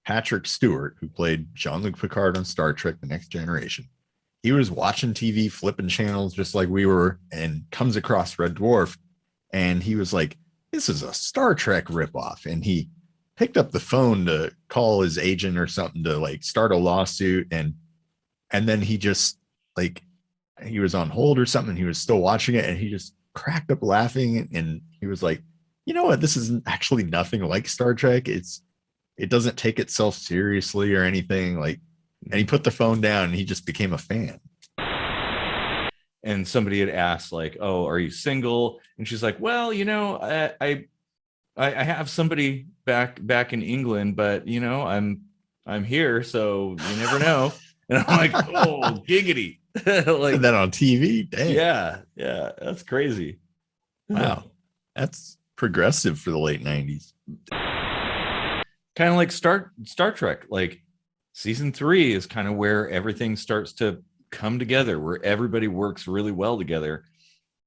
Patrick Stewart, who played Jean-Luc Picard on Star Trek: The Next Generation. He was watching TV, flipping channels just like we were, and comes across Red Dwarf. And he was like, this is a Star Trek ripoff. And he picked up the phone to call his agent or something to like start a lawsuit. And then he just like, he was on hold or something. He was still watching it, and he just cracked up laughing. And he was like, you know what? This is actually nothing like Star Trek. It doesn't take itself seriously or anything. Like, and he put the phone down and he just became a fan. And somebody had asked, like, "Oh, are you single?" And she's like, "Well, I have somebody back in England, but I'm here, so you never know." And I'm like, "Oh, giggity!" Like that on TV. Dang. Yeah, that's crazy. Wow, that's progressive for the late 90s. Kind of like Star Trek. Like season 3 is kind of where everything starts to come together, where everybody works really well together.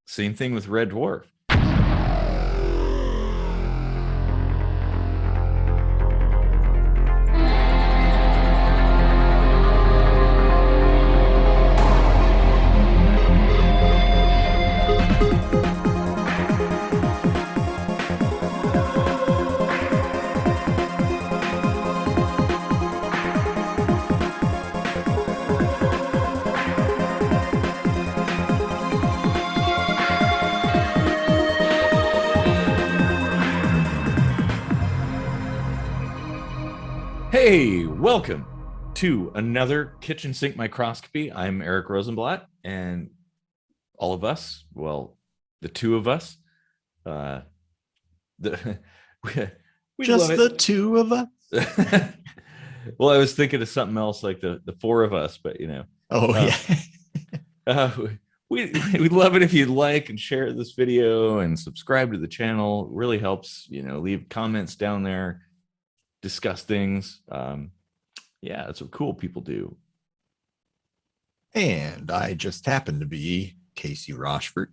Same thing with Red Dwarf. Hey, welcome to another Kitchen Sink Microscopy. I'm Eric Rosenblatt, and all of us, well, the two of us, we just the two of us. Well, I was thinking of something else, like the four of us, but we'd love it if you'd like and share this video and subscribe to the channel. It really helps, leave comments down there, discuss things. That's what cool people do. And I just happen to be Casey Rochford,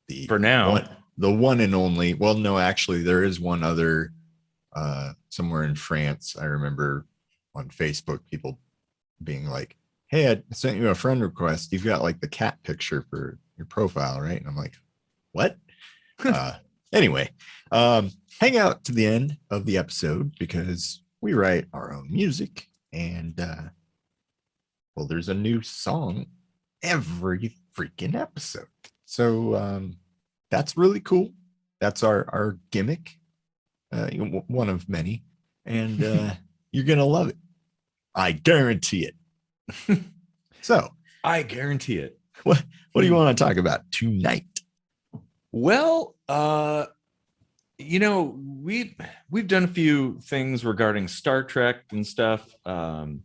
the one and only. Well, no, actually, there is one other somewhere in France. I remember on Facebook people being like, "Hey, I sent you a friend request. You've got like the cat picture for your profile, right?" And I'm like, "What?" Anyway, hang out to the end of the episode because we write our own music, and there's a new song every freaking episode. So that's really cool. That's our gimmick, one of many, and you're gonna love it. I guarantee it. So I guarantee it. What do you want to talk about tonight? Well, we've done a few things regarding Star Trek and stuff, and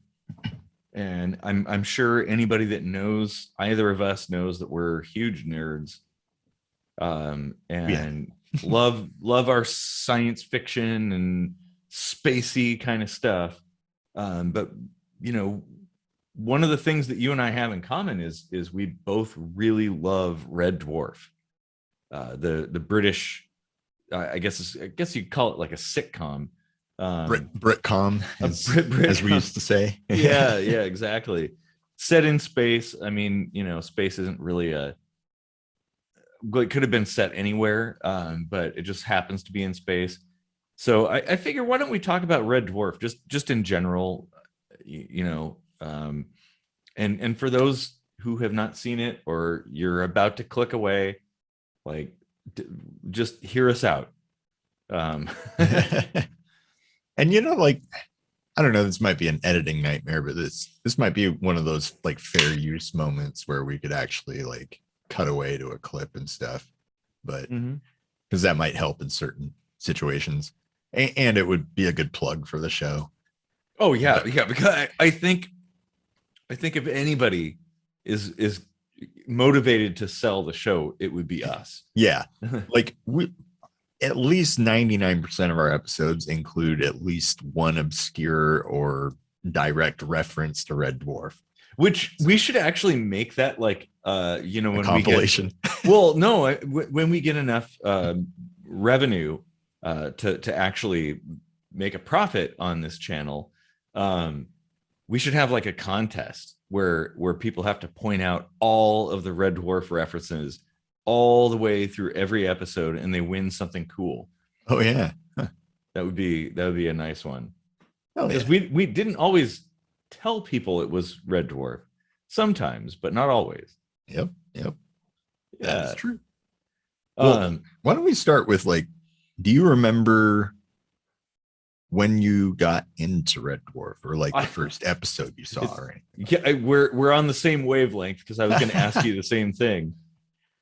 I'm sure anybody that knows either of us knows that we're huge nerds, and love our science fiction and spacey kind of stuff. But one of the things that you and I have in common is we both really love Red Dwarf. The British, I guess you'd call it like a sitcom, Britcom, as we used to say. yeah, exactly. Set in space. I mean, space isn't really it could have been set anywhere, but it just happens to be in space. So I figure, why don't we talk about Red Dwarf just in general, and for those who have not seen it, or you're about to click away, like, just hear us out. And like, I don't know, this might be an editing nightmare, but this might be one of those like fair use moments where we could actually like cut away to a clip and stuff, but because that might help in certain situations, and it would be a good plug for the show. Oh yeah, because I think if anybody is motivated to sell the show, it would be us. Yeah. Like, we at least 99% of our episodes include at least one obscure or direct reference to Red Dwarf, which we should actually make that like when compilation. When we get enough revenue to actually make a profit on this channel, we should have like a contest where people have to point out all of the Red Dwarf references all the way through every episode, and they win something cool. Oh yeah, that would be a nice one. Oh, because yeah. we didn't always tell people it was Red Dwarf, sometimes, but not always. Yep. Yeah, That is true. Well, why don't we start with like, do you remember when you got into Red Dwarf, or like the first episode you saw or anything? Yeah, we're on the same wavelength, because I was going to ask you the same thing.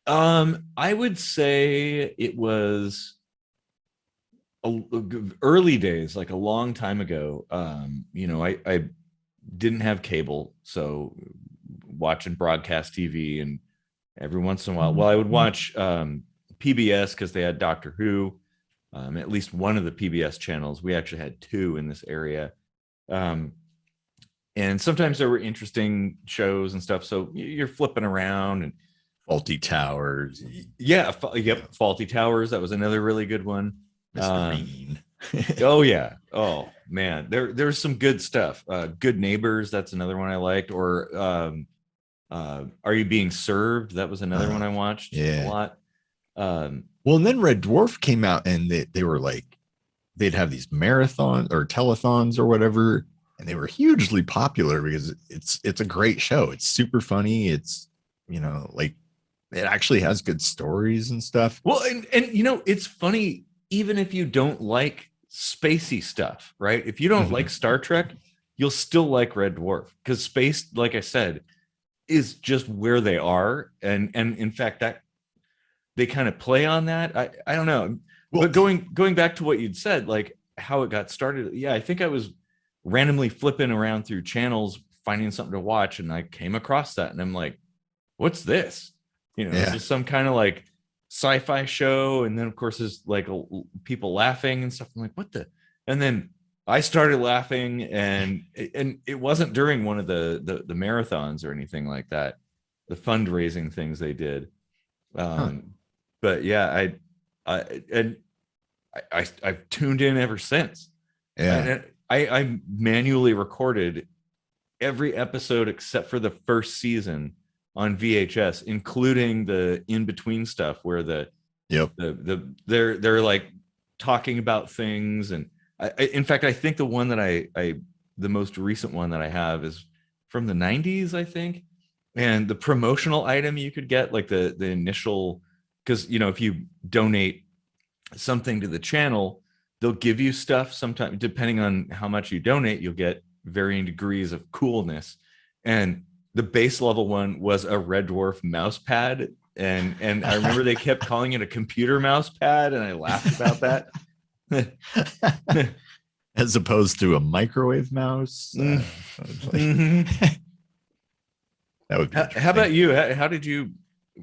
I would say it was early days, like a long time ago. I didn't have cable, so watching broadcast TV, and every once in a while, I would watch PBS because they had Doctor Who, at least one of the PBS channels. We actually had two in this area. And sometimes there were interesting shows and stuff. So you're flipping around, and Faulty Towers. Yeah. Faulty Towers. That was another really good one. Mr. Bean. Oh yeah. Oh man. There's some good stuff. Good Neighbors. That's another one I liked. Or Are You Being Served? That was another one I watched a lot. Well, and then Red Dwarf came out, and they were like, they'd have these marathons or telethons or whatever, and they were hugely popular because it's a great show. It's super funny. It's, like, it actually has good stories and stuff. Well, and it's funny, even if you don't like spacey stuff, right? If you don't like Star Trek, you'll still like Red Dwarf, because space, like I said, is just where they are. And in fact, that they kind of play on that. I don't know. Well, but going back to what you'd said, like how it got started. Yeah, I think I was randomly flipping around through channels, finding something to watch, and I came across that, and I'm like, what's this? Is this some kind of like sci-fi show? And then of course there's like people laughing and stuff. I'm like, what the? And then I started laughing, and it wasn't during one of the marathons or anything like that, the fundraising things they did. But yeah, I've tuned in ever since. Yeah. I manually recorded every episode except for the first season on VHS, including the in-between stuff where they're like talking about things. And in fact, I think the one that the most recent one that I have is from the 90s, I think. And the promotional item you could get, like the initial, because if you donate something to the channel, they'll give you stuff. Sometimes, depending on how much you donate, you'll get varying degrees of coolness. And the base level one was a Red Dwarf mouse pad, and I remember they kept calling it a computer mouse pad, and I laughed about that. As opposed to a microwave mouse. That would be how about you? How did you,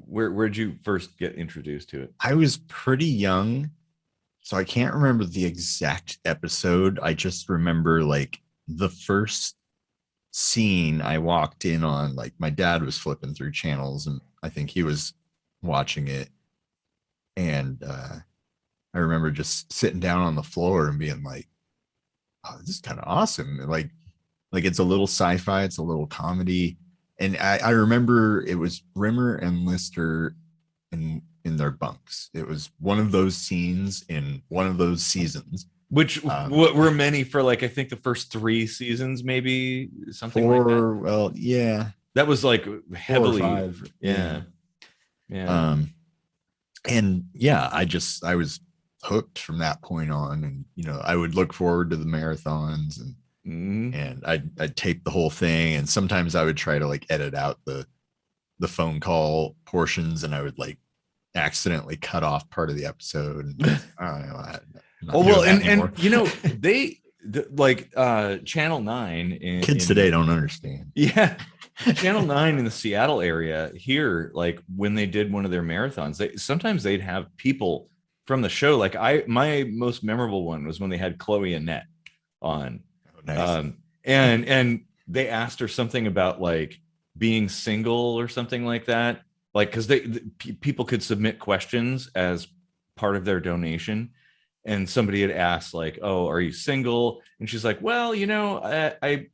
where'd you first get introduced to it? I was pretty young, so I can't remember the exact episode. I just remember like the first scene I walked in on, like my dad was flipping through channels, and I think he was watching it. And I remember just sitting down on the floor and being like, oh, this is kind of awesome. Like it's a little sci-fi, it's a little comedy. And I remember it was Rimmer and Lister in their bunks. It was one of those scenes in one of those seasons. Which what were many for, like, I think the first 3 seasons, maybe something like that. Well, yeah. That was like heavily. 4 or 5. Yeah. And yeah, I was hooked from that point on. And, I would look forward to the marathons, and I'd tape the whole thing. And sometimes I would try to like edit out the phone call portions, and I would like accidentally cut off part of the episode. And, I don't know. And Channel 9 kids today don't understand. Yeah. Channel 9 in the Seattle area here, like when they did one of their marathons, sometimes they'd have people from the show. Like my most memorable one was when they had Chloe Annette on. Oh, nice. And they asked her something about like being single or something like that. Like, because people could submit questions as part of their donation. and somebody had asked like, "Oh, are you single?" And she's like, "Well, I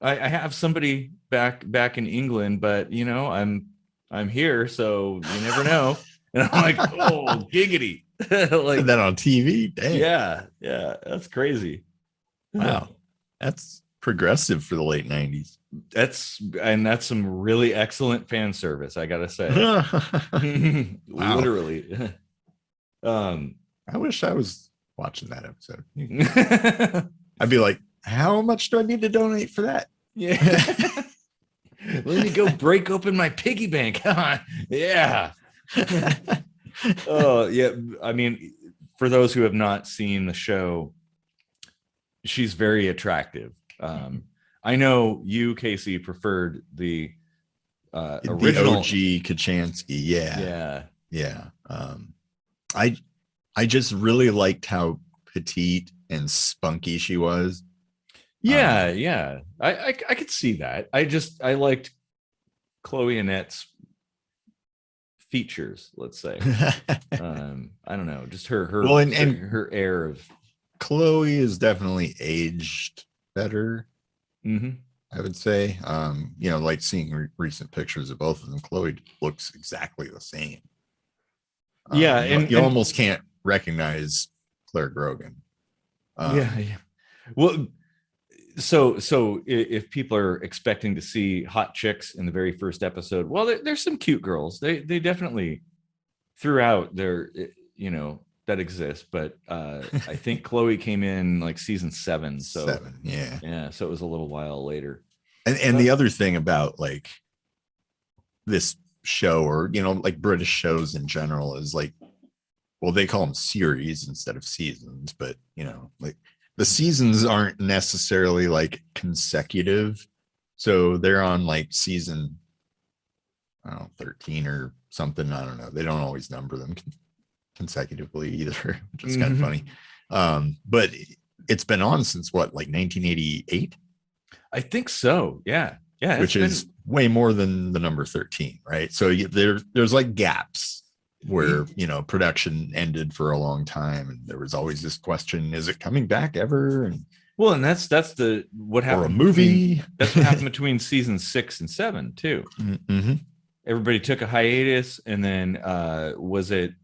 have somebody back in England, but I'm here, so you never know." And I'm like, "Oh, giggity!" Like that on TV. Dang. yeah, that's crazy. Wow, that's progressive for the late 90s. That's some really excellent fan service, I gotta say. Wow. Literally. I wish I was watching that episode. I'd be like, how much do I need to donate for that? Yeah. Let me go break open my piggy bank. Yeah. Oh, yeah. I mean, for those who have not seen the show, she's very attractive. I know you, Casey, preferred the original OG Kachansky. Yeah. I just really liked how petite and spunky she was. Yeah. I could see that. I liked Chloe Annette's features, let's say. I don't know, just her well, and her air of Chloe is definitely aged better. Mm-hmm. I would say, like seeing recent pictures of both of them, Chloe looks exactly the same. Yeah, you almost can't recognize Claire Grogan. Yeah. Well, so if people are expecting to see hot chicks in the very first episode, well, there's some cute girls. They definitely throughout their that exists, but I think Chloe came in like season 7. So 7, yeah. So it was a little while later. And the other thing about like this show, or like British shows in general, is like, well, they call them series instead of seasons, but like the seasons aren't necessarily like consecutive. So they're on like season, I don't know, 13 or something. I don't know. They don't always number them consecutively either, which is kind of funny. But it's been on since what, like 1988? I think so. Yeah. Which is way more than the number 13, right? So there's like gaps where production ended for a long time, and there was always this question: is it coming back ever? And that's what happened. Or a movie. That's what happened between season 6 and 7 too. Mm-hmm. Everybody took a hiatus, and then was it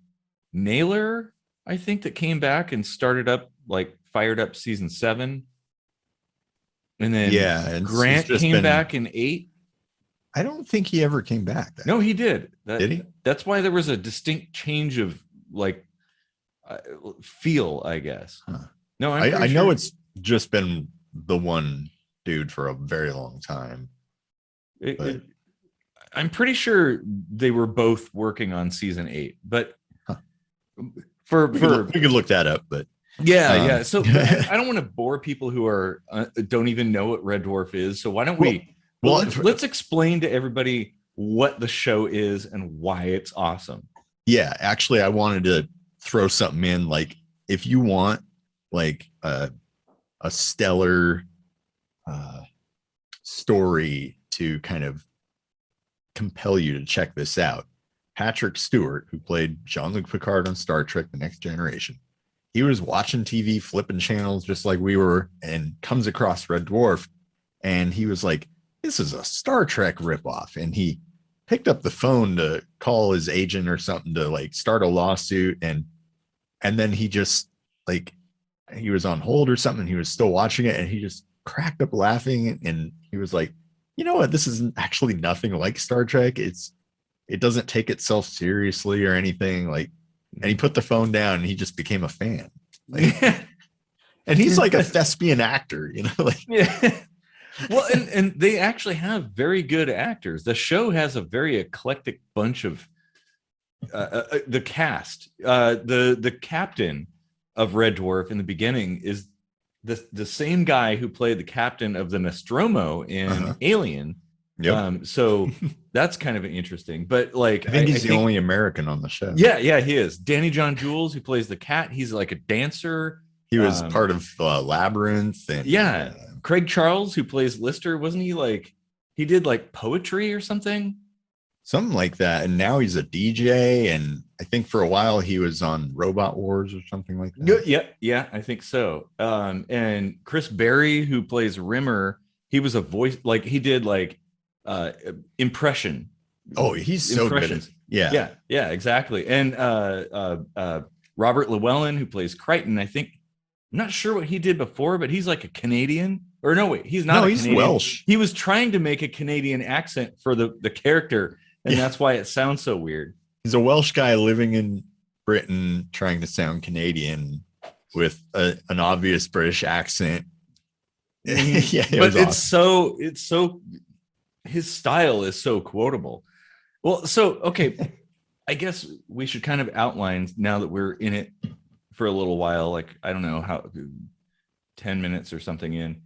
Naylor, I think, that came back and fired up season 7, and then Grant came back in 8. I don't think he ever came back. No, he did. Did he? That's why there was a distinct change of feel, I guess. Huh. No, I know it's just been the one dude for a very long time. I'm pretty sure they were both working on season 8, but we could look that up. But yeah. So I don't want to bore people who are don't even know what Red Dwarf is. So why don't we? Well, let's explain to everybody what the show is and why it's awesome. Yeah, actually, I wanted to throw something in. Like, if you want like a stellar story to kind of compel you to check this out, Patrick Stewart, who played Jean-Luc Picard on Star Trek: The Next Generation, he was watching TV, flipping channels just like we were, and comes across Red Dwarf, and he was like, this is a Star Trek ripoff. And he picked up the phone to call his agent or something to like start a lawsuit. And then he just like, he was on hold or something. He was still watching it, and he just cracked up laughing. And he was like, you know what? This is actually nothing like Star Trek. It doesn't take itself seriously or anything. Like, and he put the phone down and he just became a fan. Like, and he's like a thespian actor, like, yeah. Well, and they actually have very good actors. The show has a very eclectic bunch of the cast. The captain of Red Dwarf in the beginning is the same guy who played the captain of the Nostromo in Alien. Yep. So that's kind of interesting. But like, I think he's the only American on the show. Yeah, he is. Danny John-Jules, who plays the cat, he's like a dancer. He was part of Labyrinth. And Craig Charles, who plays Lister, wasn't he like, he did like poetry or something? something like that. And now he's a DJ, and I think for a while he was on Robot Wars or something like that. Yeah, I think so. And Chris Berry, who plays Rimmer, he was a voice, like he did like impression. Oh, he's so good. Yeah, exactly. And Robert Llewellyn, who plays Crichton, I think, I'm not sure what he did before, but he's like a Canadian. Or no, wait, he's not. No, he's Canadian. Welsh. He was trying to make a Canadian accent for the character, and that's why it sounds so weird. He's a Welsh guy living in Britain, trying to sound Canadian with an obvious British accent. Yeah, but it's awesome. so his style is so quotable. Well, so okay, I guess we should kind of outline now that we're in it for a little while, like I don't know how 10 minutes or something in.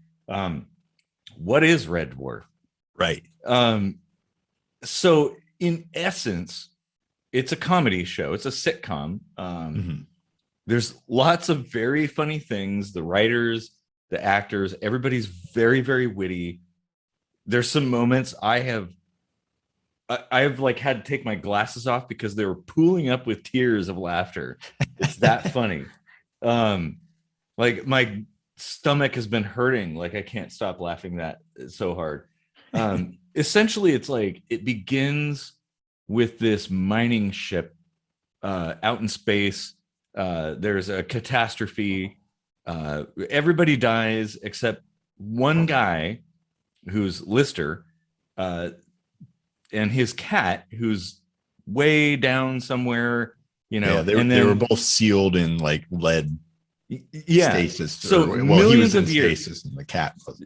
What is Red Dwarf? Right. So in essence, it's a comedy show. It's a sitcom. There's lots of very funny things. The writers, the actors, everybody's very, very witty. There's some moments I've like had to take my glasses off because they were pooling up with tears of laughter. It's that funny. Like my stomach has been hurting. Like I can't stop laughing that so hard. Essentially, it's like it begins with this mining ship out in space. There's a catastrophe. Everybody dies except one guy who's Lister, and his cat who's way down somewhere, you know. Yeah, they were both sealed in like lead stasis. So millions of years stasis, and the cat was.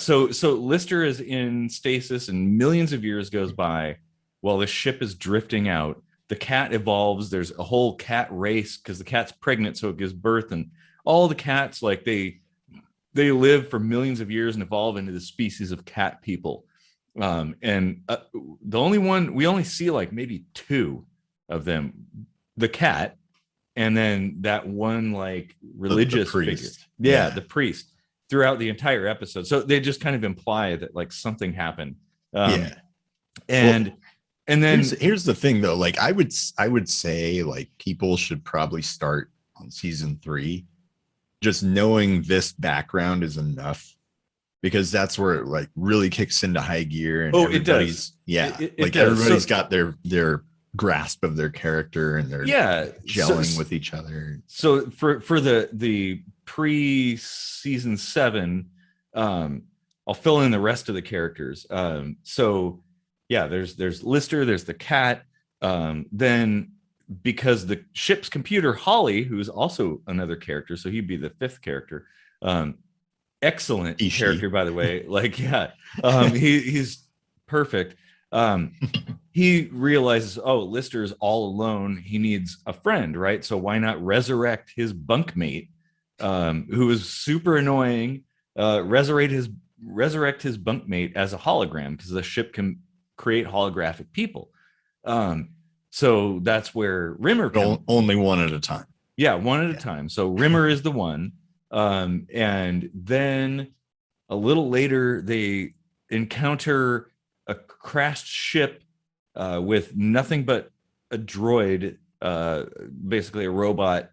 So Lister is in stasis, and millions of years goes by while the ship is drifting out. The cat evolves. There's a whole cat race because the cat's pregnant, so it gives birth, and all the cats, like they live for millions of years and evolve into the species of cat people. And the only one we only see like maybe two of them, the cat, and then that one like religious figure. The priest, throughout the entire episode. So they just kind of imply that like something happened. And then here's the thing though, like I would say like people should probably start on season 3. Just knowing this background is enough, because that's where it like really kicks into high gear. And everybody's everybody's got their grasp of their character, and they're gelling with each other. So for the pre-season 7, I'll fill in the rest of the characters. So yeah, there's Lister, there's the cat, then because the ship's computer, Holly, who's also another character, so he'd be the 5th character. Excellent character, by the way. Like, he's perfect. He realizes, Lister's all alone. He needs a friend, right? So why not resurrect his bunkmate, who is super annoying? Resurrect his bunkmate as a hologram, because the ship can create holographic people. So that's where Rimmer comes. Only one at a time. Yeah, one at a time. So Rimmer is the one. And then a little later, they encounter a crashed ship with nothing but a droid, basically a robot,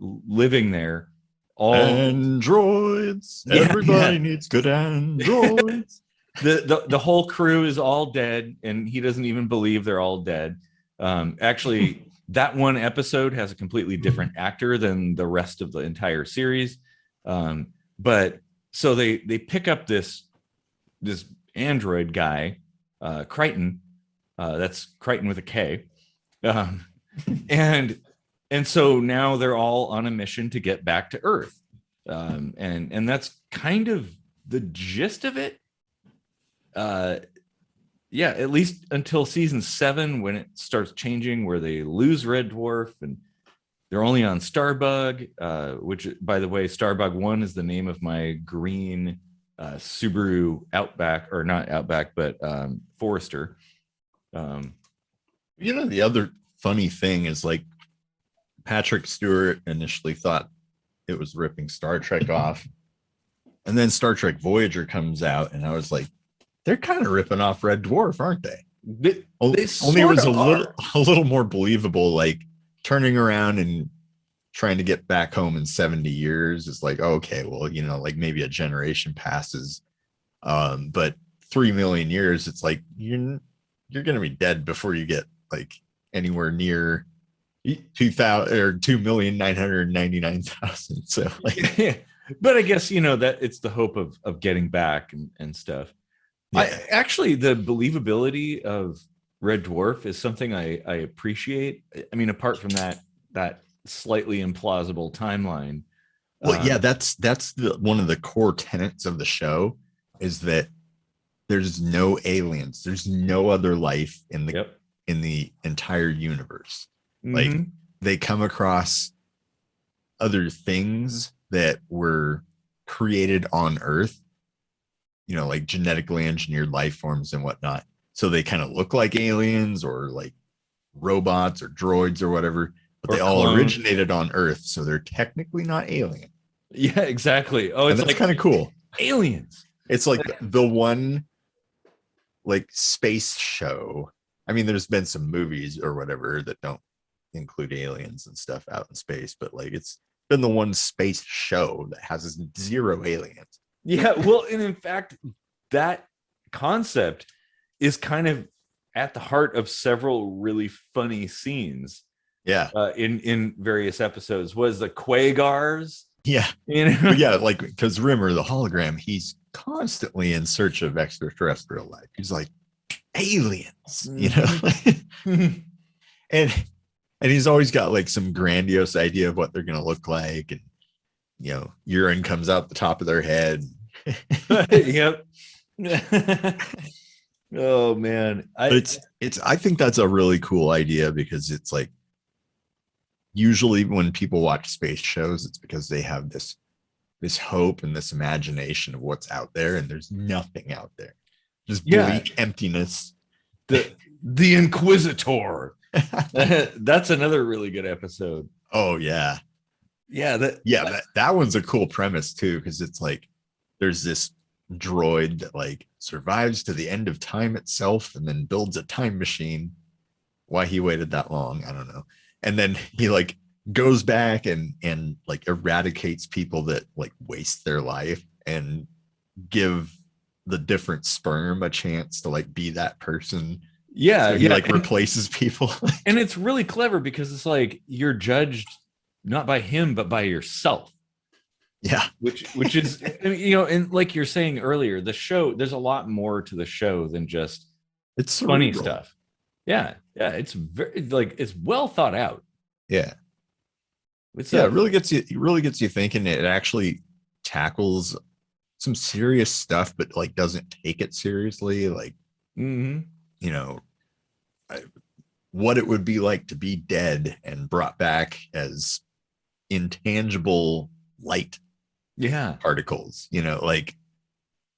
living there. All androids. Everybody needs good androids. The whole crew is all dead, and he doesn't even believe they're all dead. Actually, that one episode has a completely different actor than the rest of the entire series. But so they pick up this android guy, Crichton. That's Crichton with a K. And so now they're all on a mission to get back to Earth. And that's kind of the gist of it. At least until season 7, when it starts changing, where they lose Red Dwarf and they're only on Starbug, which, by the way, Starbug 1 is the name of my green Subaru Outback, or not Outback, but Forester. The other funny thing is, like, Patrick Stewart initially thought it was ripping Star Trek off, and then Star Trek Voyager comes out, and I was like, they're kind of ripping off Red Dwarf, aren't they? They Only it was sort a of are. little more believable, like turning around and trying to get back home in 70 years is like, okay, well, like maybe a generation passes. But 3 million years, it's like you're gonna be dead before you get like anywhere near 2,000 or 2,999,000. So like, Yeah. But I guess that it's the hope of getting back and stuff. I yeah. actually, the believability of Red Dwarf is something I appreciate. I mean, apart from that slightly implausible timeline. Well, yeah, Um, that's one of the core tenets of the show is that there's no aliens, there's no other life yep. in the entire universe. Like Hmm. they come across other things that were created on Earth, like genetically engineered life forms and whatnot. So they kind of look like aliens or like robots or droids or whatever, but Or they all clone. originated on Earth. So they're technically not alien. Yeah, exactly. Oh, And it's that's like kind of cool. aliens. It's like the one like space show. I mean, there's been some movies or whatever that don't include aliens and stuff out in space, but like it's been the one space show that has zero aliens. Yeah, well, and in fact, that concept is kind of at the heart of several really funny scenes Yeah. in various episodes. Was the Quagars, Yeah. you know? But yeah, like because Rimmer, the hologram, he's constantly in search of extraterrestrial life. He's like aliens. Mhm. and and he's always got like some grandiose idea of what they're gonna look like, and urine comes out the top of their head. Yep. Oh man, But it's I think that's a really cool idea because it's like usually when people watch space shows, it's because they have this hope and this imagination of what's out there, and there's nothing out there. Just yeah, bleak emptiness. the Inquisitor. That's another really good episode. Oh yeah. Yeah, Yeah, that one's a cool premise too, because it's like there's this droid that like survives to the end of time itself and then builds a time machine. Why he waited that long, I don't know. And then he like goes back and like eradicates people that like waste their life and give the different sperm a chance to like be that person. yeah, So he yeah. like replaces people. And it's really clever because it's like you're judged not by him but by yourself, Yeah. which is and like you're saying earlier, the show, there's a lot more to the show than just It's funny cerebral. stuff. Yeah, it's very like it's well thought out. Yeah. It's Yeah, a it really gets you thinking. It actually tackles some serious stuff, but like doesn't take it seriously. Like, mhm. you know, I- what it would be like to be dead and brought back as intangible light Yeah, particles, like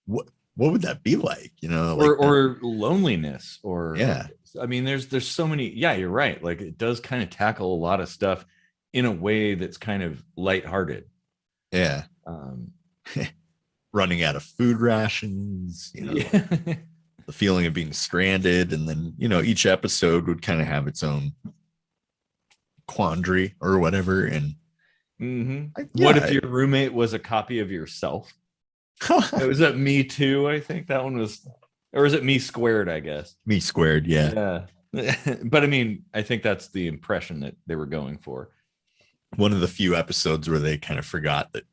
what would that be like? Like or loneliness, or yeah, I mean, there's so many. Yeah, you're right. Like it does kind of tackle a lot of stuff in a way that's kind of lighthearted. yeah. Um, Running out of food rations, yeah. the feeling of being stranded, and then each episode would kind of have its own quandary or whatever. And Hmm. What if yeah, your roommate was a copy of yourself? It was at Me Too, I think that one was, or is it Me Squared? I guess. me squared, yeah. Yeah, but I mean, I think that's the impression that they were going for. One of the few episodes where they kind of forgot that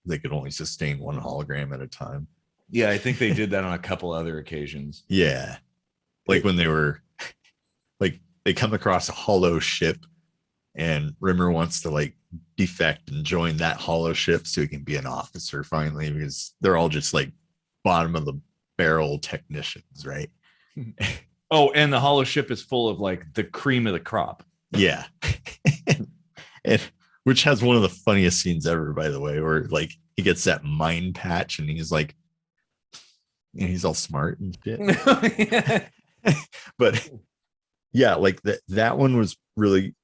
they could only sustain one hologram at a time. Yeah, I think they did that on a couple other occasions. Yeah, like when they were like they come across a hollow ship, and Rimmer wants to like defect and join that hollow ship so he can be an officer finally, because they're all just like bottom of the barrel technicians, right? Oh, and the hollow ship is full of like the cream of the crop. Yeah. And which has one of the funniest scenes ever, by the way, where like he gets that mind patch and he's like, he's all smart and shit. But yeah, like that one was really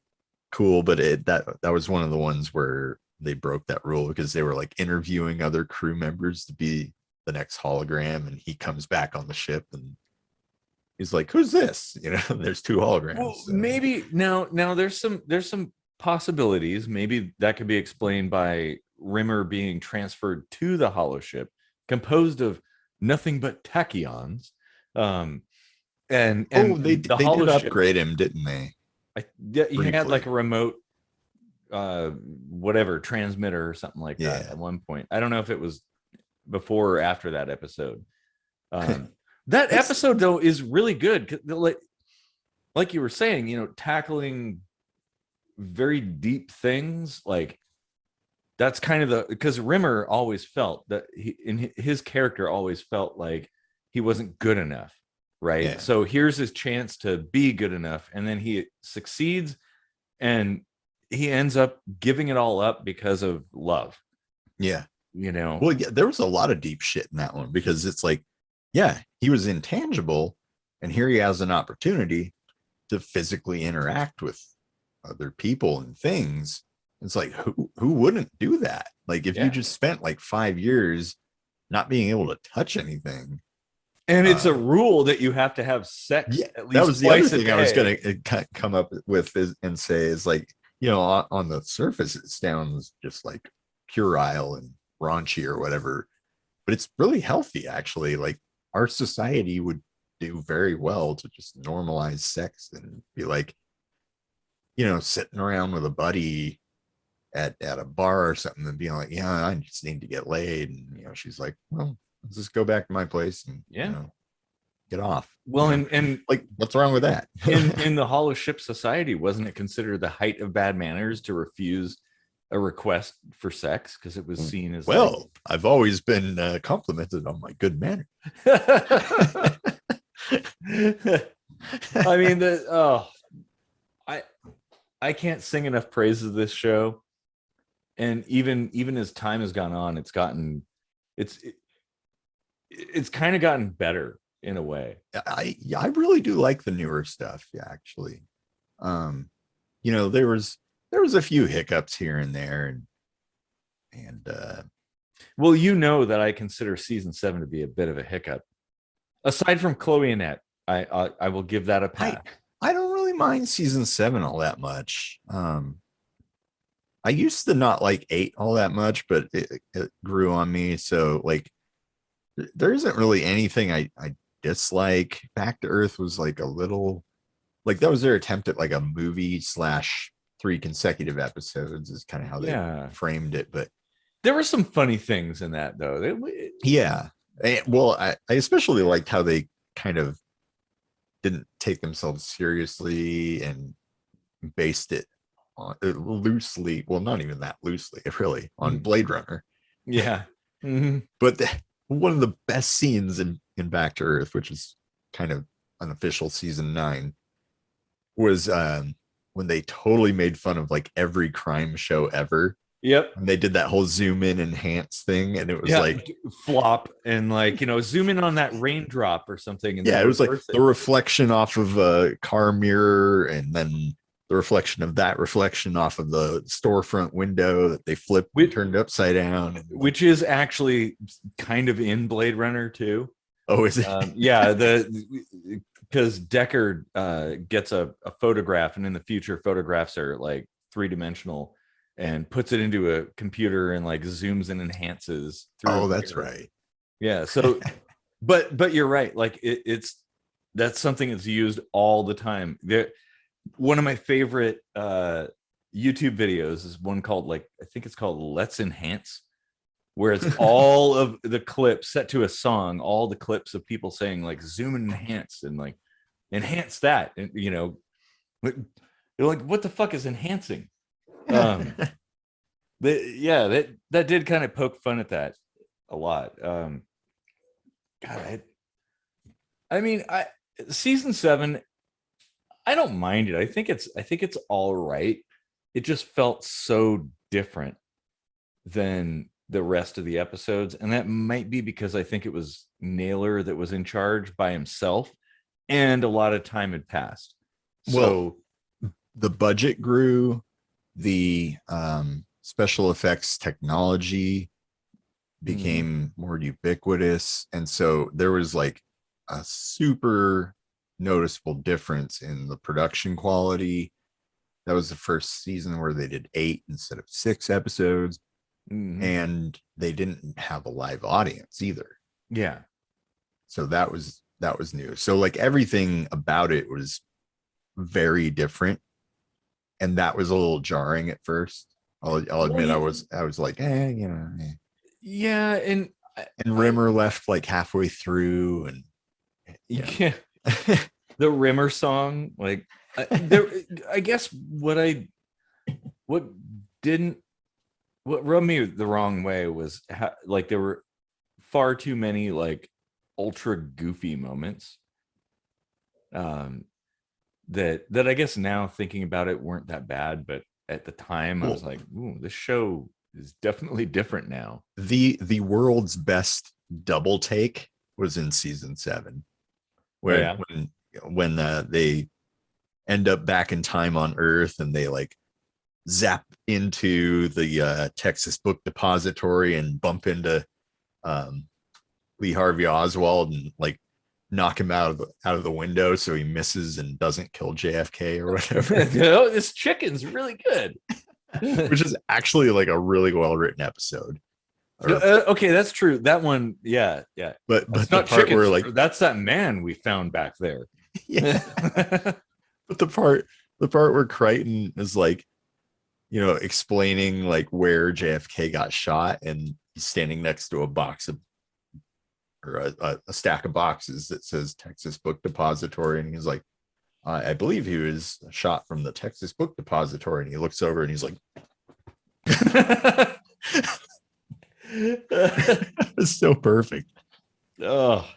cool, but that was one of the ones where they broke that rule because they were like interviewing other crew members to be the next hologram, and he comes back on the ship and he's like, who's this? You know, there's two holograms. Well, So. maybe now there's some possibilities. Maybe that could be explained by Rimmer being transferred to the holoship, composed of nothing but tachyons. And They the did holoship, upgrade him, didn't they? yeah, he had Briefly. like a remote whatever transmitter or something like that Yeah. at one point. I don't know if it was before or after that episode. That episode though is really good. Like you were saying, you know, tackling very deep things. Like that's kind of because Rimmer always felt that his character always felt like he wasn't good enough, right? Yeah. So here's his chance to be good enough, and then he succeeds, and he ends up giving it all up because of love. Yeah. You know. Well, yeah, there was a lot of deep shit in that one, because it's like, yeah, he was intangible, and here he has an opportunity to physically interact with other people and things. It's like, who wouldn't do that? Like, if you just spent like 5 years not being able to touch anything, and it's a rule that you have to have sex. Yeah, at least that was the other twice a thing I was day. going to come up with and say is like, you know, on the surface it sounds just like puerile and raunchy or whatever, but it's really healthy actually. Like, our society would do very well to just normalize sex and be like, you know, sitting around with a buddy at a bar or something and being like, yeah, I just need to get laid, and you know, she's like, well, let's just go back to my place and you know, get off. Well, you know? and like, what's wrong with that? in the hollow ship society, wasn't it considered the height of bad manners to refuse a request for sex because it was seen as well, I've always been complimented on my good manner. I mean, I can't sing enough praises of this show, and even as time has gone on, it's kind of gotten better in a way. I really do like the newer stuff. Yeah, actually, you know, there was a few hiccups here and there, and well, you know that I consider season 7 to be a bit of a hiccup. Aside from Chloe and Annette, I will give that a pass. I don't really mind season 7 all that much. I used to not like 8 all that much, but it grew on me. So like, there isn't really anything I dislike. Back to Earth was like a little, like, that was their attempt at like a movie / 3 consecutive episodes is kind of how they framed it. But there were some funny things in that though. Yeah. Well, I especially liked how they kind of didn't take themselves seriously and based it on loosely, well, not even that loosely, really, on Blade Runner. Yeah. Mm-hmm. But one of the best scenes in Back to Earth, which is kind of unofficial season 9, was when they totally made fun of like every crime show ever. Yep. And they did that whole zoom in enhance thing, and it was like flop and like, you know, zoom in on that raindrop or something. And it was like the reflection off of a car mirror, and then the reflection of that reflection off of the storefront window that they flipped and turned upside down. Which is actually kind of in Blade Runner too. Oh, is it? Yeah, because Deckard gets a photograph, and in the future photographs are like 3-dimensional, and puts it into a computer and like zooms and enhances through. Oh, that's right. Yeah. So, but you're right. Like that's something that's used all the time. One of my favorite YouTube videos is one called, like, I think it's called Let's Enhance, where it's all of the clips set to a song, all the clips of people saying like zoom and enhance and like enhance that. And, you know, they're like, what the fuck is enhancing? That did kind of poke fun at that a lot. God, I mean, season 7, I don't mind it. I think it's all right. It just felt so different than the rest of the episodes, and that might be because I think it was Naylor that was in charge by himself, and a lot of time had passed. So the budget grew, the special effects technology became more ubiquitous, and so there was like a super noticeable difference in the production quality. That was the first season where they did 8 instead of 6 episodes, and they didn't have a live audience either. Yeah. So that was new. So like everything about it was very different, and that was a little jarring at first. I'll admit I was like, Yeah, and Rimmer left like halfway through, and yeah, the Rimmer song, like there. I guess what rubbed me the wrong way was like there were far too many like ultra goofy moments. That I guess now thinking about it weren't that bad, but at the time I was like, ooh, this show is definitely different now. The world's best double take was in season 7, where when they end up back in time on Earth and they like zap into the Texas Book Depository and bump into Lee Harvey Oswald and like knock him out of the window so he misses and doesn't kill JFK or whatever. This chicken's really good. Which is actually like a really well written episode. Okay, that's true. That one, yeah. But that's the not part chicken, where like that's that man we found back there. Yeah. But the part where Crichton is like, explaining like where JFK got shot, and he's standing next to a box of or a stack of boxes that says Texas Book Depository, and he's like, I believe he was shot from the Texas Book Depository, and he looks over and he's like, it's so perfect. Oh,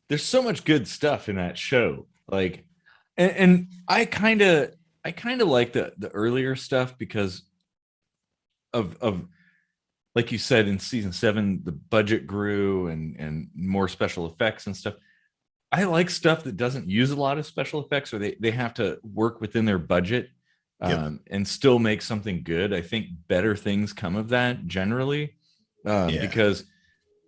there's so much good stuff in that show. Like, and I kind of like the earlier stuff because of like you said, in season 7 the budget grew and more special effects and stuff. I like stuff that doesn't use a lot of special effects, or they have to work within their budget and still make something good. I think better things come of that generally, because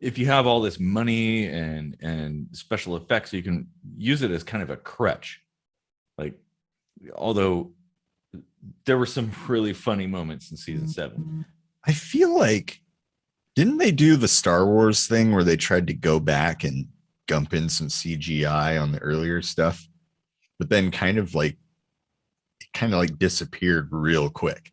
if you have all this money and special effects, you can use it as kind of a crutch. Like, although there were some really funny moments in season 7. I feel like, didn't they do the Star Wars thing where they tried to go back and gump in some CGI on the earlier stuff, but then kind of like disappeared real quick?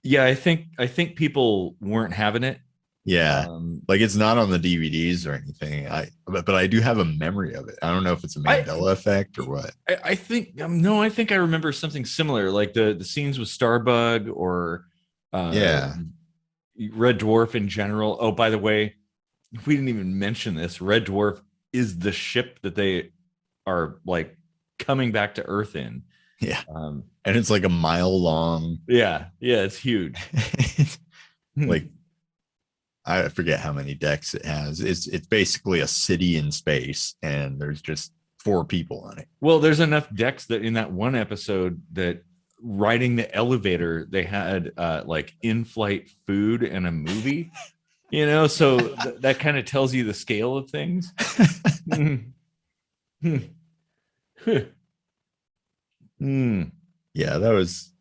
Yeah, I think people weren't having it. Yeah, like it's not on the DVDs or anything. But I do have a memory of it. I don't know if it's a Mandela effect or what. I think no, I think I remember something similar, like the scenes with Starbug or Red Dwarf in general. Oh, by the way, we didn't even mention this. Red Dwarf is the ship that they are like coming back to Earth in. Yeah, and it's like a mile long. Yeah, it's huge. Like, I forget how many decks it has. It's basically a city in space, and there's just 4 people on it. Well, there's enough decks that in that one episode that riding the elevator, they had like in-flight food and a movie, so that kind of tells you the scale of things. Yeah, that was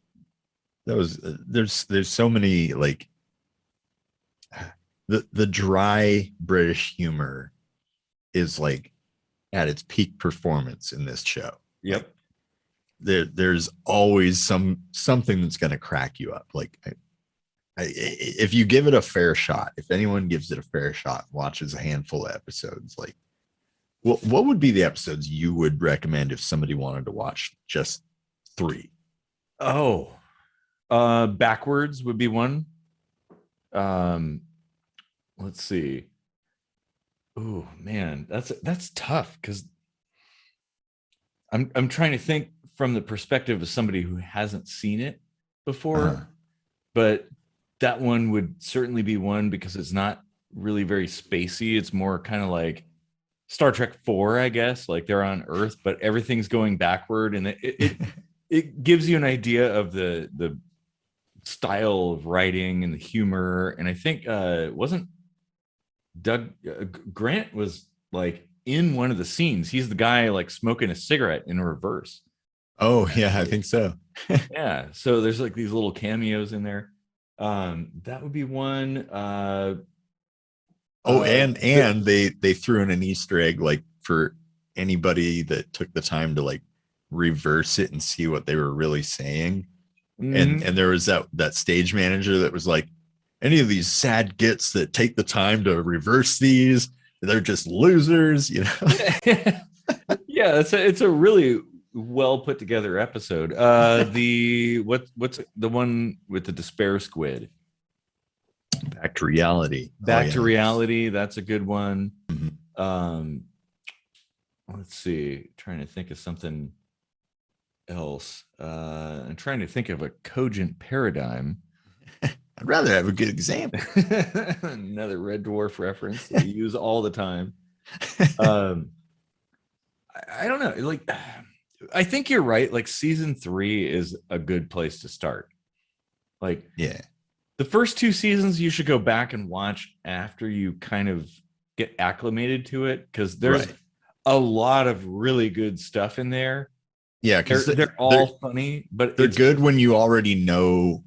there's so many, like, the dry British humor is like at its peak performance in this show. Yep. There's always something that's going to crack you up. Like, if you give it a fair shot, if anyone gives it a fair shot, watches a handful of episodes, like, what would be the episodes you would recommend if somebody wanted to watch just 3? Oh, Backwards would be one. Let's see. Oh man, that's tough because I'm trying to think from the perspective of somebody who hasn't seen it before, but that one would certainly be one because it's not really very spacey. It's more kind of like Star Trek 4, I guess. Like they're on Earth, but everything's going backward, and it gives you an idea of the style of writing and the humor. And I think wasn't Doug Grant was like in one of the scenes. He's the guy like smoking a cigarette in reverse. Oh yeah, I think so. Yeah. So there's like these little cameos in there. That would be one. And they threw in an Easter egg like for anybody that took the time to like reverse it and see what they were really saying. And there was that stage manager that was like, any of these sad gits that take the time to reverse these, they're just losers, you know. Yeah, it's a really well put together episode. What's the one with the despair squid? Back to reality. Back to reality. That's a good one. Mm-hmm. Let's see. Trying to think of something else. I'm trying to think of a cogent paradigm. I'd rather have a good example. Another Red Dwarf reference that we use all the time. I don't know. Like, I think you're right. Like, season 3 is a good place to start. Like, yeah, the first 2 seasons you should go back and watch after you kind of get acclimated to it, because there's a lot of really good stuff in there. Yeah, because they're all funny, but they're good when you already know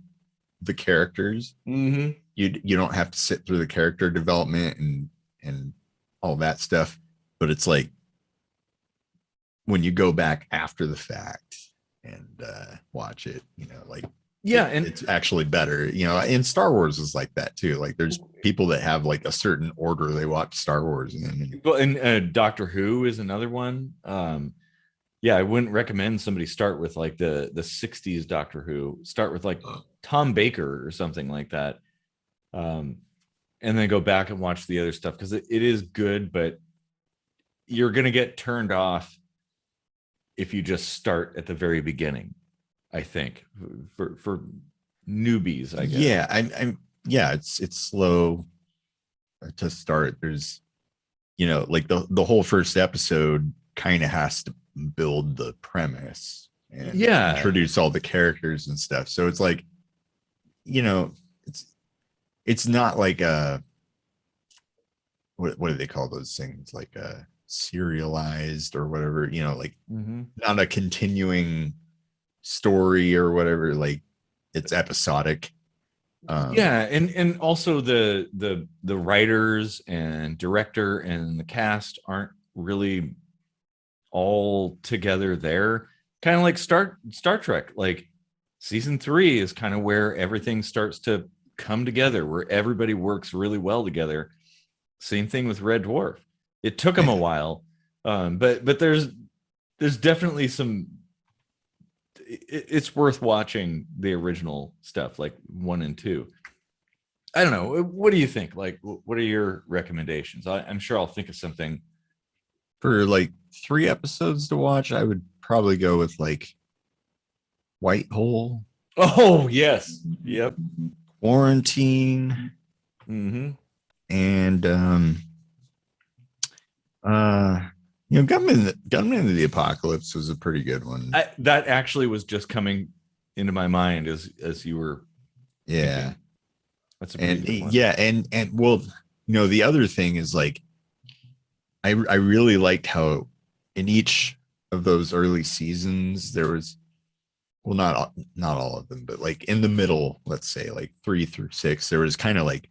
the characters. Mm-hmm. You don't have to sit through the character development and all that stuff. But it's like when you go back after the fact and watch it, you know, like and it's actually better. You know, and Star Wars is like that too. Like there's people that have like a certain order they watch Star Wars in. And Doctor Who is another one. Yeah, I wouldn't recommend somebody start with like the 60s Doctor Who. Start with like Tom Baker or something like that. And then go back and watch the other stuff, because it is good, but you're going to get turned off if you just start at the very beginning, I think, for newbies, I guess. Yeah, it's slow to start. There's, you know, like the whole first episode kind of has to build the premise and introduce all the characters and stuff. So it's like, you know, it's not like a what do they call those things, like a serialized or whatever, you know, like not a continuing story or whatever, like it's episodic. And also the writers and director and the cast aren't really all together there, kind of like Star Trek. Like season 3 is kind of where everything starts to come together, where everybody works really well together. Same thing with Red Dwarf. It took them a while, but there's definitely some. It's worth watching the original stuff, like 1 and 2. I don't know. What do you think? Like, what are your recommendations? I'm sure I'll think of something. For like 3 episodes to watch, I would probably go with like White Hole. Oh, yes. Yep. Quarantine. Mm-hmm. And you know, Gunman of the Apocalypse was a pretty good one. That actually was just coming into my mind as you were thinking. That's a pretty good one. Yeah, and well, you know, the other thing is like I really liked how in each of those early seasons there was, well, not all of them, but like in the middle, let's say like 3 through 6, there was kind of like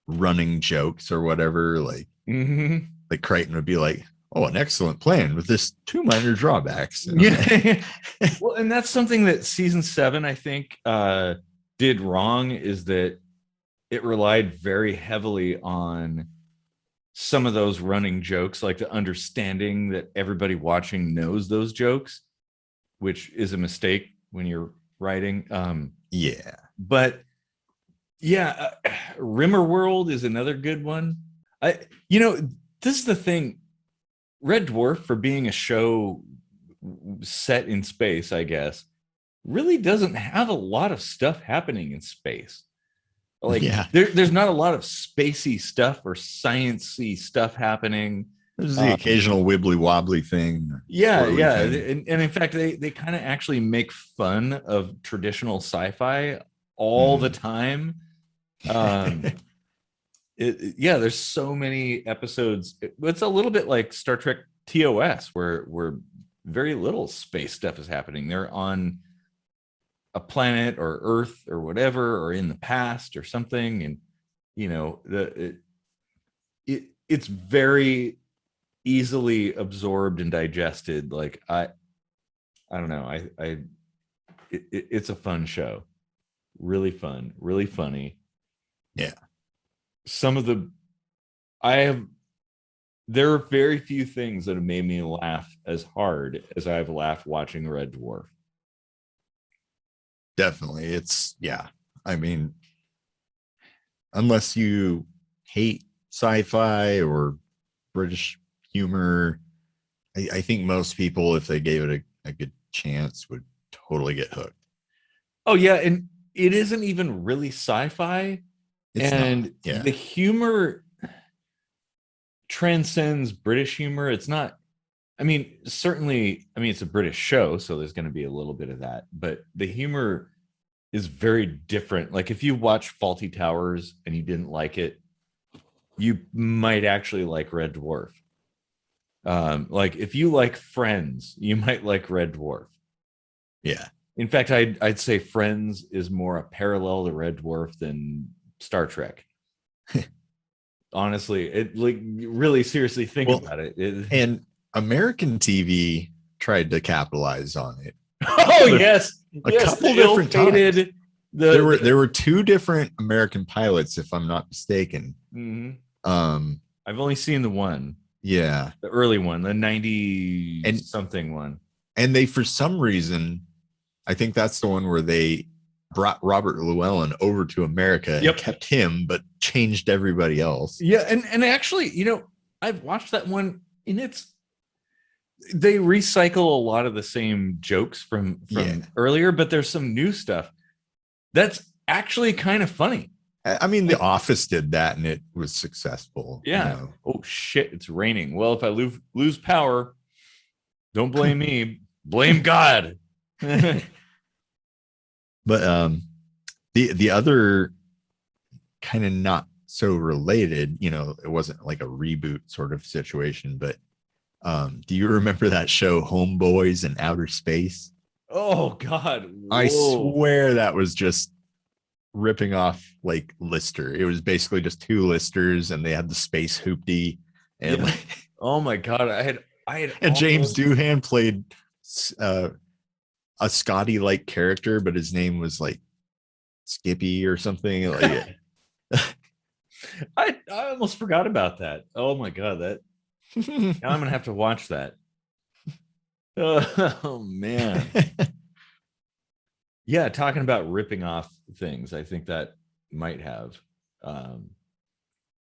running jokes or whatever. Like like Crichton would be like, "Oh, an excellent plan with this 2 minor drawbacks." Yeah. Well, and that's something that season 7, I think, did wrong, is that it relied very heavily on some of those running jokes, like the understanding that everybody watching knows those jokes, which is a mistake when you're writing. But yeah, Rimmerworld is another good one. You know, this is the thing. Red Dwarf, for being a show set in space, I guess, really doesn't have a lot of stuff happening in space. Like, there's not a lot of spacey stuff or sciencey stuff happening. There's the occasional wibbly wobbly thing. And in fact, they kind of actually make fun of traditional sci-fi all the time. Yeah, there's so many episodes. It's a little bit like Star Trek TOS, where very little space stuff is happening. They're on a planet or Earth or whatever, or in the past or something, and it's very easily absorbed and digested. Like I don't know. It's a fun show, really fun, really funny. Yeah, Some of the I have there are very few things that have made me laugh as hard as I've laughed watching Red Dwarf. definitely. It's yeah. I mean, unless you hate sci-fi or British humor, I think most people, if they gave it a good chance, would totally get hooked. Oh yeah, and it isn't even really sci-fi, It's not. and Yeah. the humor transcends British humor. It's not. I mean, certainly. I mean, it's a British show, so there's going to be a little bit of that, but the humor is very different. Like if you watch Faulty Towers and you didn't like it, you might actually like Red Dwarf. Like if you like Friends, you might like Red Dwarf. Yeah. In fact, I'd say Friends is more a parallel to Red Dwarf than Star Trek. Honestly, it like really seriously think Well, about it. And American TV tried to capitalize on it. Oh yes, A yes, couple the different times. ill-fated. There were two different American pilots, if I'm not mistaken. Mhm. Um, I've only seen the one, yeah, the early one, the 90 and something one. and they, for some reason, I think that's the one where they brought Robert Llewellyn over to America and Yep. kept him, but changed everybody else. Yeah, and actually, I've watched that one, and they recycle a lot of the same jokes from Yeah. earlier, but there's some new stuff that's actually kind of funny. I mean, The Office did that, and it was successful. Yeah. Oh shit, it's raining. Well, if I lose power, don't blame me. Blame God. But the other kind of not so related, it wasn't like a reboot sort of situation, but do you remember that show Homeboys in Outer Space? Oh God. Whoa. I swear that was just ripping off like Lister. It was basically just two Listers, and they had the space hoopty, and Yeah. Oh my God. I had and James Doohan played a Scotty like character, but his name was like Skippy or something. Like I almost forgot about that. Oh my God. That now I'm gonna have to watch that. Oh man. Yeah, talking about ripping off things, I think that might have.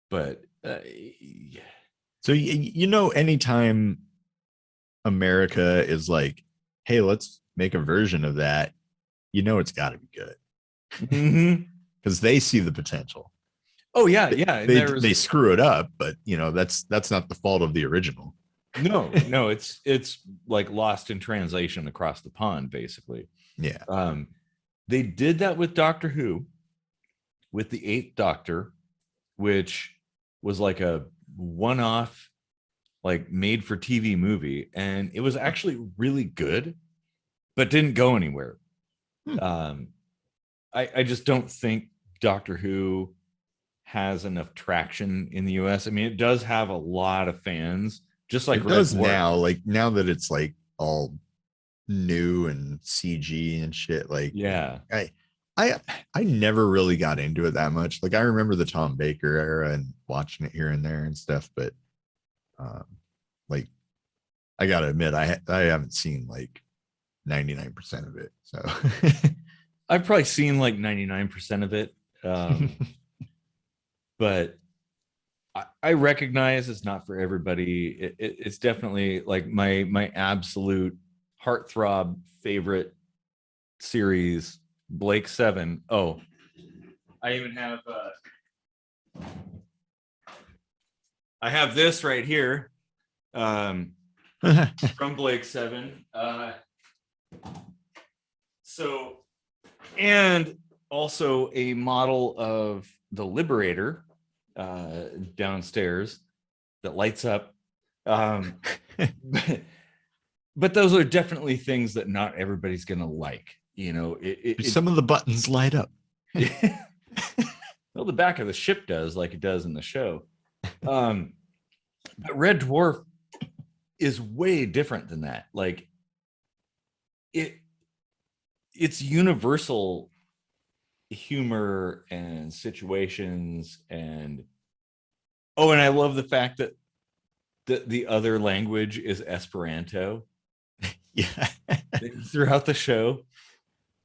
But So anytime America is like, hey, let's make a version of that, it's got to be good because they see the potential. Oh yeah, yeah. They screw it up, but that's not the fault of the original. No, it's like lost in translation across the pond, basically. Yeah. They did that with Doctor Who, with the Eighth Doctor, which was like a one-off, like made for TV movie, and it was actually really good, but didn't go anywhere. I just don't think Doctor Who has enough traction in the US. I mean, it does have a lot of fans, just like it does now. Like now that it's like all new and CG and shit. Like yeah, I never really got into it that much. Like I remember the Tom Baker era and watching it here and there and stuff, but like I gotta admit, I haven't seen like 99% of it. So I've probably seen like 99% of it. But I recognize it's not for everybody. It's definitely like my absolute heartthrob favorite series, Blake 7. Oh, I even have I have this right here from Blake 7. So, and also a model of the Liberator, downstairs that lights up. But those are definitely things that not everybody's going to like. You know, some of the buttons light up. Well, the back of the ship does, like it does in the show. But Red Dwarf is way different than that. Like it's universal humor and situations, and I love the fact that the other language is Esperanto. Yeah. Throughout the show.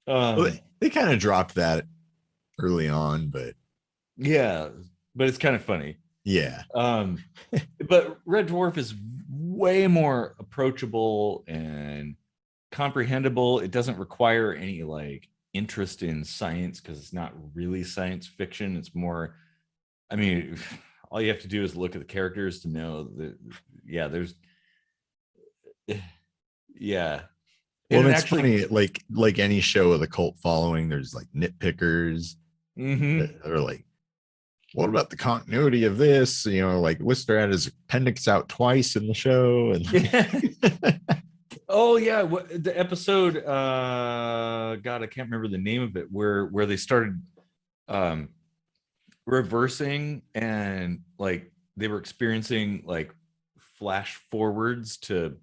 Well, they kind of dropped that early on, but yeah, but it's kind of funny. Yeah. But Red Dwarf is way more approachable and comprehensible. It doesn't require any like interest in science because it's not really science fiction. It's more, I mean, all you have to do is look at the characters to know that, yeah, there's, yeah. Well, it's actually funny, like any show with a cult following, there's like nitpickers that are like, what about the continuity of this? You know, like Lister had his appendix out twice in the show. And oh yeah, the episode, God, I can't remember the name of it, where they started reversing, and like they were experiencing like flash forwards to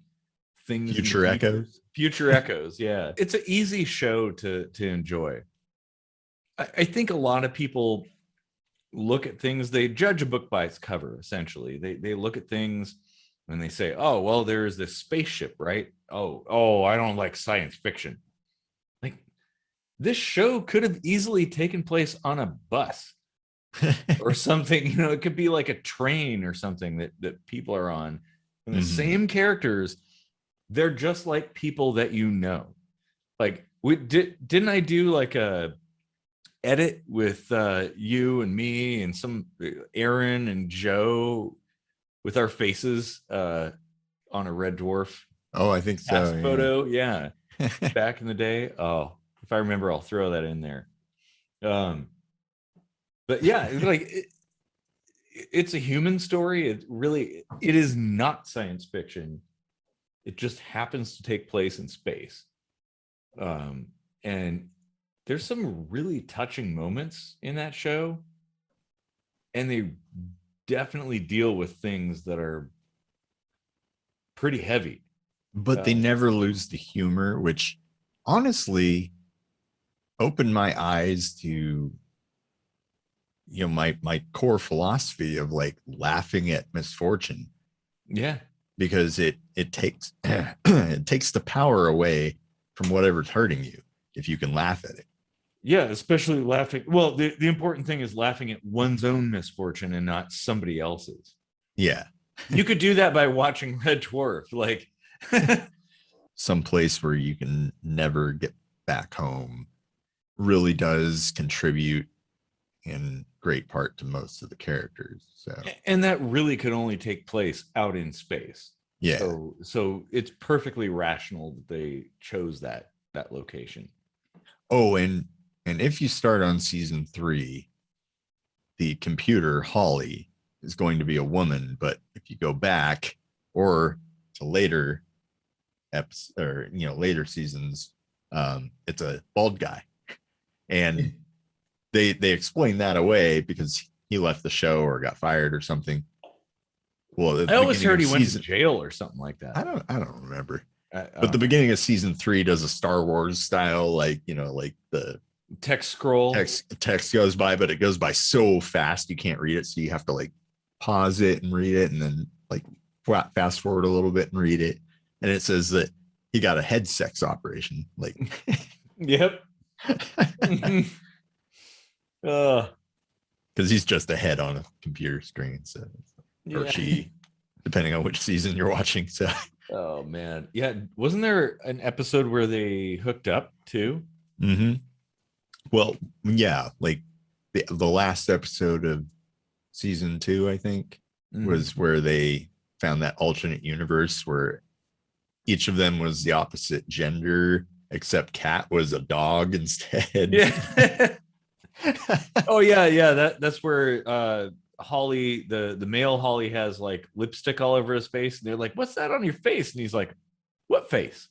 things, future echoes. Yeah, it's an easy show to enjoy. I think a lot of people look at things, they judge a book by its cover. Essentially, they look at things and they say, oh well, there's this spaceship, right? Oh, I don't like science fiction. Like, this show could have easily taken place on a bus or something. You know, it could be like a train or something that people are on, and the same characters, they're just like people that you know. Like, didn't I do like a edit with you and me and some Aaron and Joe with our faces on a Red Dwarf? Oh, I think so. Photo, yeah. Back in the day. Oh, if I remember, I'll throw that in there. But yeah, like it's a human story. It is not science fiction. It just happens to take place in space. And there's some really touching moments in that show, and they definitely deal with things that are pretty heavy. But they never lose the humor, which honestly opened my eyes to, you know, my core philosophy of like laughing at misfortune. Yeah. Because it takes it takes the power away from whatever's hurting you if you can laugh at it. Yeah, especially laughing. Well, the important thing is laughing at one's own misfortune and not somebody else's. Yeah. You could do that by watching Red Dwarf, like some place where you can never get back home really does contribute in great part to most of the characters. So, and that really could only take place out in space. Yeah. So it's perfectly rational that they chose that location. Oh, and if you start on season 3, the computer Holly is going to be a woman, but if you go back or to later episodes, or later seasons, it's a bald guy, and they explain that away because he left the show or got fired or something. Well, I always heard he went to jail or something like that. I don't remember. But the beginning of season 3 does a Star Wars style, like the text scroll. Text goes by, but it goes by so fast you can't read it, so you have to like pause it and read it, and then like fast forward a little bit and read it, and it says that he got a head sex operation. Like, yep. Because he's just a head on a computer screen, so or she, depending on which season you're watching. So. Oh man, yeah. Wasn't there an episode where they hooked up too? Well, yeah, like the last episode of season 2, I think, was where they found that alternate universe where each of them was the opposite gender, except Kat was a dog instead. Yeah. Oh yeah. That's where Holly, the male Holly has like lipstick all over his face, and they're like, "What's that on your face?" And he's like, "What face?"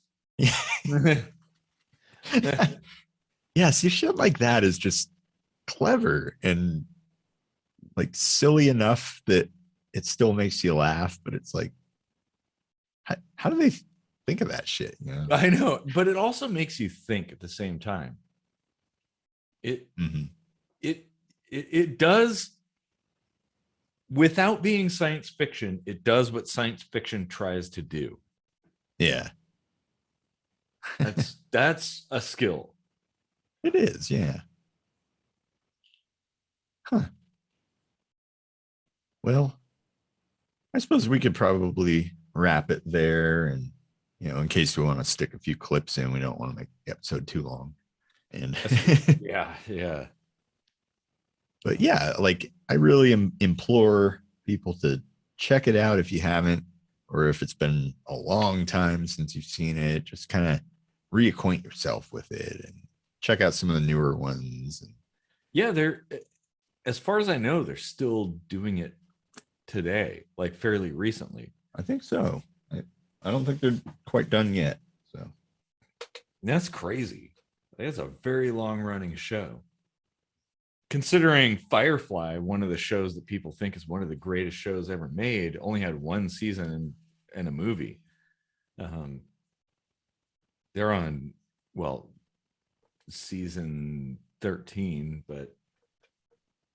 Yeah, see, shit like that is just clever and like silly enough that it still makes you laugh, but it's like, how do they think of that shit? You know? I know, but it also makes you think at the same time. It it does, without being science fiction, it does what science fiction tries to do. Yeah. That's a skill. It is, yeah. Huh. Well, I suppose we could probably wrap it there, and in case we want to stick a few clips in, we don't want to make the episode too long. And yeah. But yeah, like I really implore people to check it out if you haven't, or if it's been a long time since you've seen it, just kind of reacquaint yourself with it and check out some of the newer ones. And yeah, they're, as far as I know, they're still doing it today, like fairly recently. I think so. I don't think they're quite done yet. So that's crazy. It's a very long running show. Considering Firefly, one of the shows that people think is one of the greatest shows ever made, only had one season and a movie. They're on, well, season 13, but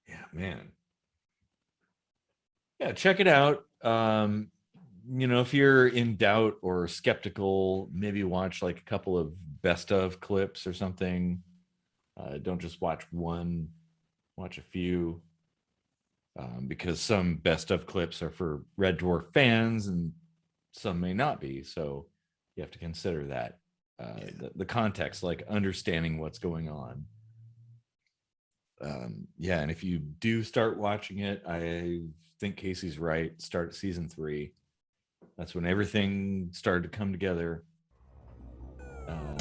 yeah, man. Yeah, check it out. If you're in doubt or skeptical, maybe watch like a couple of best of clips or something. Don't just watch one, watch a few, because some best of clips are for Red Dwarf fans and some may not be. So you have to consider that, the context, like understanding what's going on. And if you do start watching it, I think Casey's right. Start season 3. That's when everything started to come together. And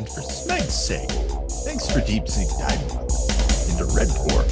for Smeg's sake, thanks for deep sea diving into Red Dwarf.